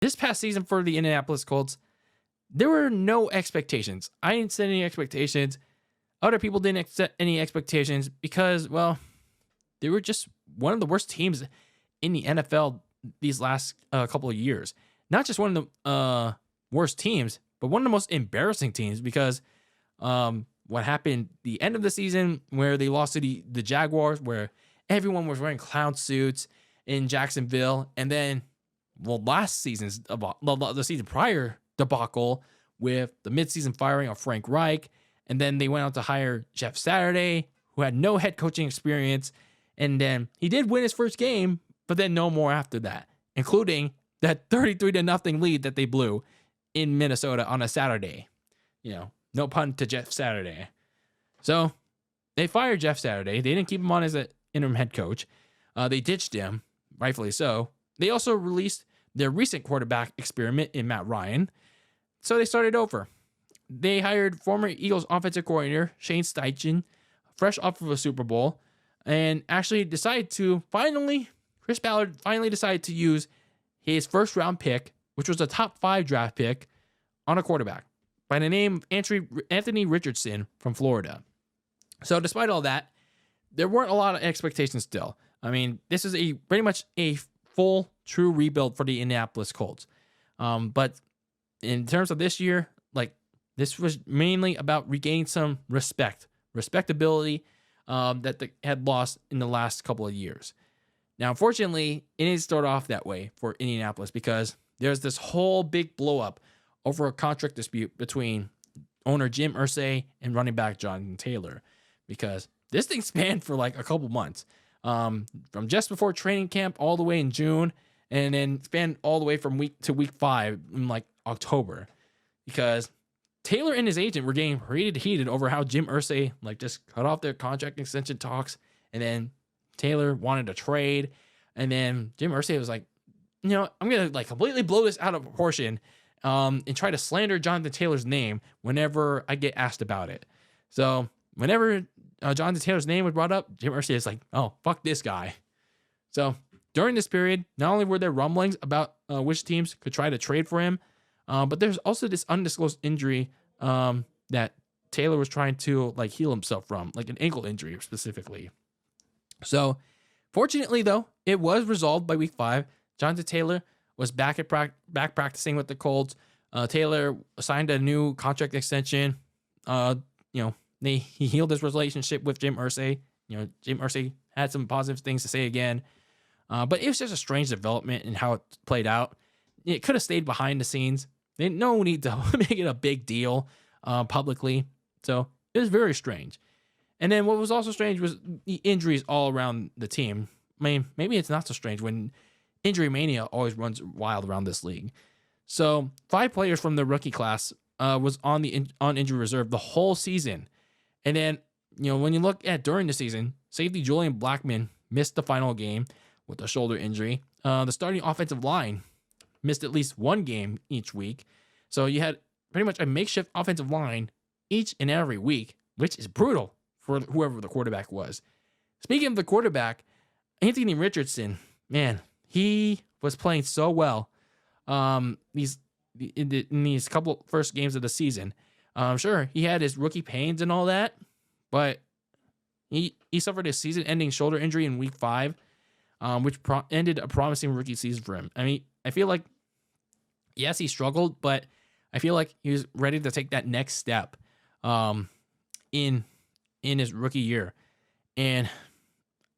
this past season for the Indianapolis Colts, there were no expectations. I didn't set any expectations. Other people didn't set any expectations because, well, they were just one of the worst teams in the NFL these last couple of years. Not just one of the worst teams, but one of the most embarrassing teams because what happened the end of the season where they lost to the Jaguars, where everyone was wearing clown suits in Jacksonville, and then, well, last season's the season prior debacle with the midseason firing of Frank Reich, and then they went out to hire Jeff Saturday, who had no head coaching experience, and then he did win his first game, but then no more after that, including that 33-0 lead that they blew in Minnesota on a Saturday. No pun to Jeff Saturday. So they fired Jeff Saturday. They didn't keep him on as an interim head coach. They ditched him, rightfully so. They also released their recent quarterback experiment in Matt Ryan. So they started over. They hired former Eagles offensive coordinator Shane Steichen, fresh off of a Super Bowl, and actually Chris Ballard finally decided to use his first round pick, which was a top 5 draft pick, on a quarterback by the name of Anthony Richardson from Florida. So despite all that, there weren't a lot of expectations still. I mean, this is pretty much a full, true rebuild for the Indianapolis Colts. But in terms of this year, this was mainly about regaining some respectability that they had lost in the last couple of years. Now, unfortunately, it didn't start off that way for Indianapolis because there's this whole big blow up over a contract dispute between owner Jim Irsay and running back Jonathan Taylor, because this thing spanned for a couple months, from just before training camp all the way in June, and then spanned all the way from week 5 in October, because Taylor and his agent were getting pretty heated over how Jim Irsay just cut off their contract extension talks, and then Taylor wanted to trade, and then Jim Irsay was like, I'm gonna completely blow this out of proportion, and try to slander Jonathan Taylor's name whenever I get asked about it. So whenever Jonathan Taylor's name was brought up, Jim Irsay is like, oh, fuck this guy. So during this period, not only were there rumblings about which teams could try to trade for him, but there's also this undisclosed injury that Taylor was trying to heal himself from, an ankle injury specifically. So fortunately, though, it was resolved by week 5. Jonathan Taylor was back practicing with the Colts. Taylor signed a new contract extension. He healed his relationship with Jim Irsay. Jim Irsay had some positive things to say again. But it was just a strange development in how it played out. It could have stayed behind the scenes. They had no need to make it a big deal publicly. So it was very strange. And then what was also strange was the injuries all around the team. I mean, maybe it's not so strange when injury mania always runs wild around this league. So 5 players from the rookie class was on injury reserve the whole season. And then, when you look at during the season, safety Julian Blackmon missed the final game with a shoulder injury. The starting offensive line missed at least one game each week. So you had pretty much a makeshift offensive line each and every week, which is brutal for whoever the quarterback was. Speaking of the quarterback, Anthony Richardson, man, he was playing so well in these couple first games of the season. Sure, he had his rookie pains and all that, but he suffered a season-ending shoulder injury in week 5, which ended a promising rookie season for him. I mean, I feel like, yes, he struggled, but I feel like he was ready to take that next step in his rookie year. And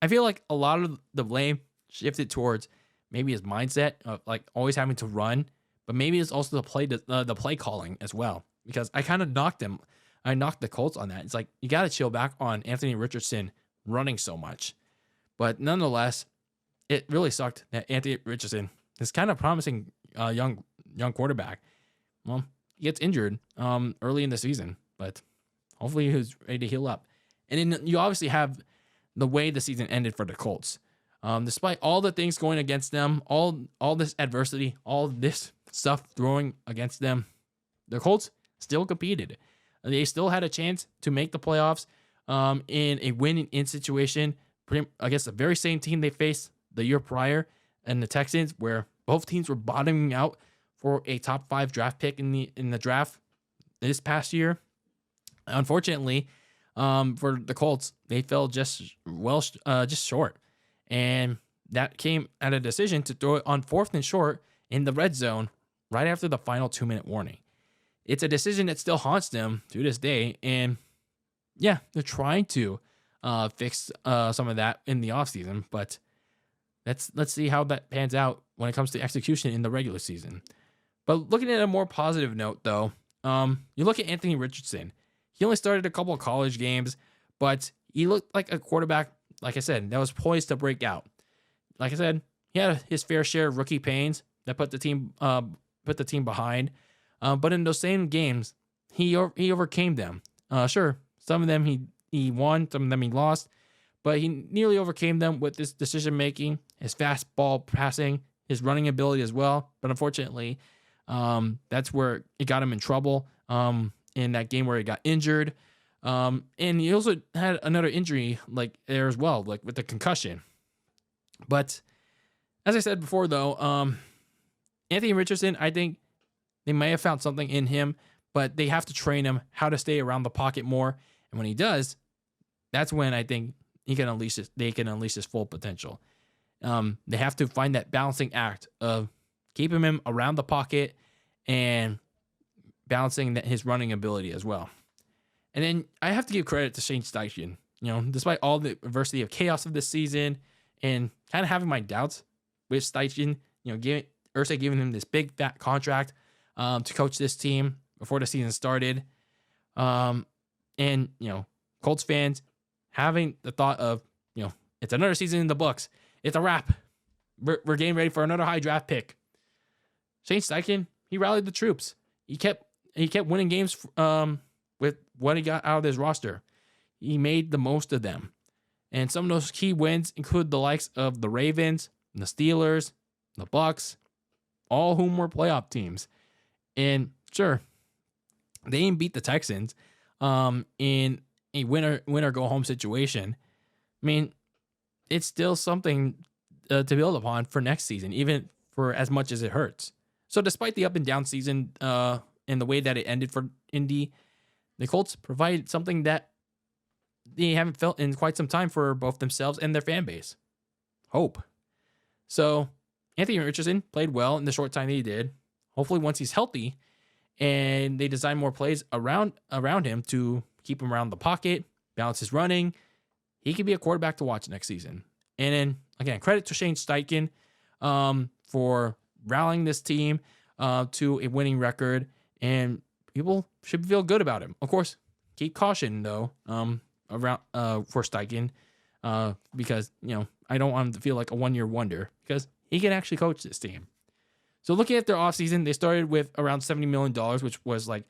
I feel like a lot of the blame shifted towards maybe his mindset of always having to run, but maybe it's also the play calling as well, because I kind of knocked him. I knocked the Colts on that. It's you got to chill back on Anthony Richardson running so much. But nonetheless, it really sucked that Anthony Richardson, this kind of promising young quarterback, well, he gets injured early in the season, but hopefully he was ready to heal up. And then you obviously have the way the season ended for the Colts. Despite all the things going against them, all this adversity, all this stuff throwing against them, the Colts still competed. They still had a chance to make the playoffs in a win-in situation against the very same team they faced the year prior, and the Texans, where both teams were bottoming out for a top 5 draft pick in the draft this past year. Unfortunately, for the Colts, they fell just short, and that came at a decision to throw it on 4th and short in the red zone right after the final 2-minute warning. It's a decision that still haunts them to this day, and yeah, they're trying to fix some of that in the offseason, but let's see how that pans out when it comes to execution in the regular season. But looking at a more positive note, though, you look at Anthony Richardson. He only started a couple of college games, but he looked like a quarterback, like I said, that was poised to break out. Like I said, he had his fair share of rookie pains that put the team behind. But in those same games, he overcame them. Sure, some of them he won, some of them he lost, but he nearly overcame them with his decision making, his fast ball passing, his running ability as well. But unfortunately, that's where it got him in trouble. In that game where he got injured, and he also had another injury like there as well, like with the concussion. But as I said before, though, Anthony Richardson, I think they may have found something in him, but they have to train him how to stay around the pocket more. And when he does, that's when I think they can unleash his full potential. They have to find that balancing act of keeping him around the pocket and balancing his running ability as well. And then I have to give credit to Shane Steichen. Despite all the adversity of chaos of this season and kind of having my doubts with Steichen, giving him this big fat contract to coach this team before the season started. And Colts fans having the thought of, it's another season in the books. It's a wrap. We're getting ready for another high draft pick. Shane Steichen, he rallied the troops. He kept winning games with what he got out of his roster. He made the most of them. And some of those key wins include the likes of the Ravens, the Steelers, the Bucks, all whom were playoff teams. And sure, they didn't beat the Texans in a winner go home situation. I mean, it's still something to build upon for next season, even for as much as it hurts. So despite the up and down season and the way that it ended for Indy, the Colts provided something that they haven't felt in quite some time for both themselves and their fan base. Hope. So Anthony Richardson played well in the short time that he did. Hopefully once he's healthy and they design more plays around him to keep him around the pocket, balance his running, he could be a quarterback to watch next season. And then, again, credit to Shane Steichen for rallying this team to a winning record, and people should feel good about him. Of course, keep caution, though, around for Steichen, because, I don't want him to feel like a one-year wonder, because he can actually coach this team. So looking at their offseason, they started with around $70 million, which was like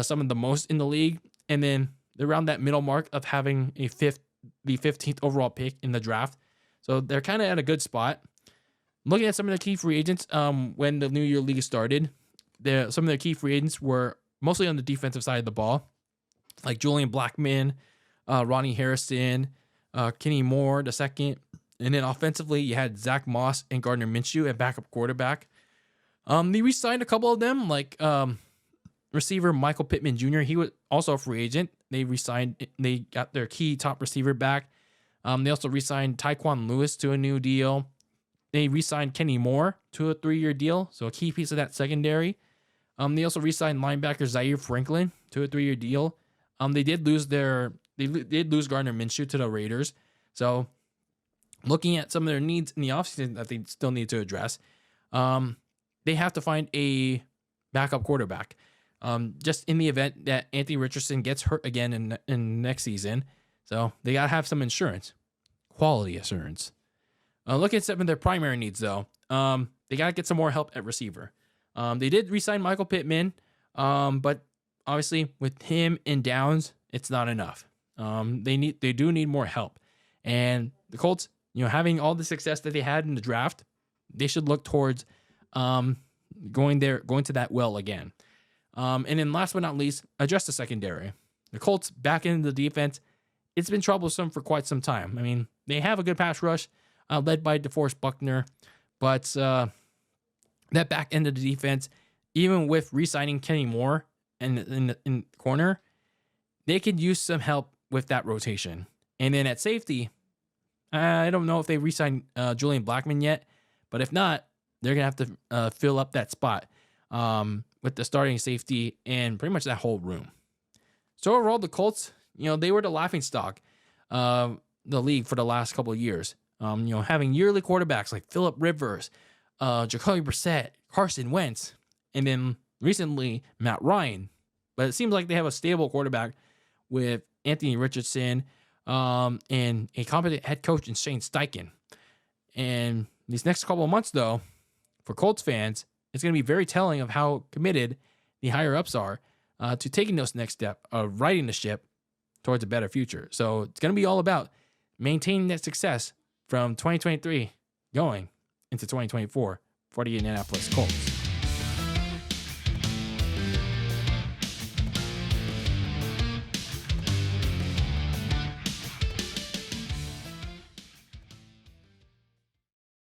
some of the most in the league. And then they're around that middle mark of having the 15th overall pick in the draft. So they're kind of at a good spot. Looking at some of the key free agents, when the New Year League started, some of their key free agents were mostly on the defensive side of the ball, like Julian Blackmon, Ronnie Harrison, Kenny Moore II. And then offensively, you had Zach Moss and Gardner Minshew at backup quarterback. They re-signed a couple of them, like receiver Michael Pittman Jr. He was also a free agent. They got their key top receiver back. They also re-signed Tyquan Lewis to a new deal. They re-signed Kenny Moore to a 3-year deal, so a key piece of that secondary. They also re-signed linebacker Zaire Franklin to a 3-year deal. They did lose Gardner Minshew to the Raiders. So looking at some of their needs in the offseason that they still need to address, they have to find a backup quarterback. Just in the event that Anthony Richardson gets hurt again in next season. So they got to have some insurance, quality assurance. Looking at some of their primary needs, though, they got to get some more help at receiver. They did re-sign Michael Pittman, but obviously with him in downs, it's not enough. They do need more help. And the Colts, having all the success that they had in the draft, they should look towards going to that well again. And then last but not least, address the secondary. The Colts back into the defense. It's been troublesome for quite some time. I mean, they have a good pass rush led by DeForest Buckner, but that back end of the defense, even with re-signing Kenny Moore in the corner, they could use some help with that rotation. And then at safety, I don't know if they re-signed Julian Blackmon yet, but if not, they're going to have to fill up that spot with the starting safety and pretty much that whole room. So overall, the Colts, they were the laughingstock of the league for the last couple of years. Having yearly quarterbacks like Phillip Rivers, Jacoby Brissett, Carson Wentz, and then recently Matt Ryan. But it seems like they have a stable quarterback with Anthony Richardson and a competent head coach in Shane Steichen. And these next couple of months, though, for Colts fans, it's going to be very telling of how committed the higher-ups are to taking those next step of righting the ship towards a better future. So it's going to be all about maintaining that success from 2023 going into 2024 for the Indianapolis Colts.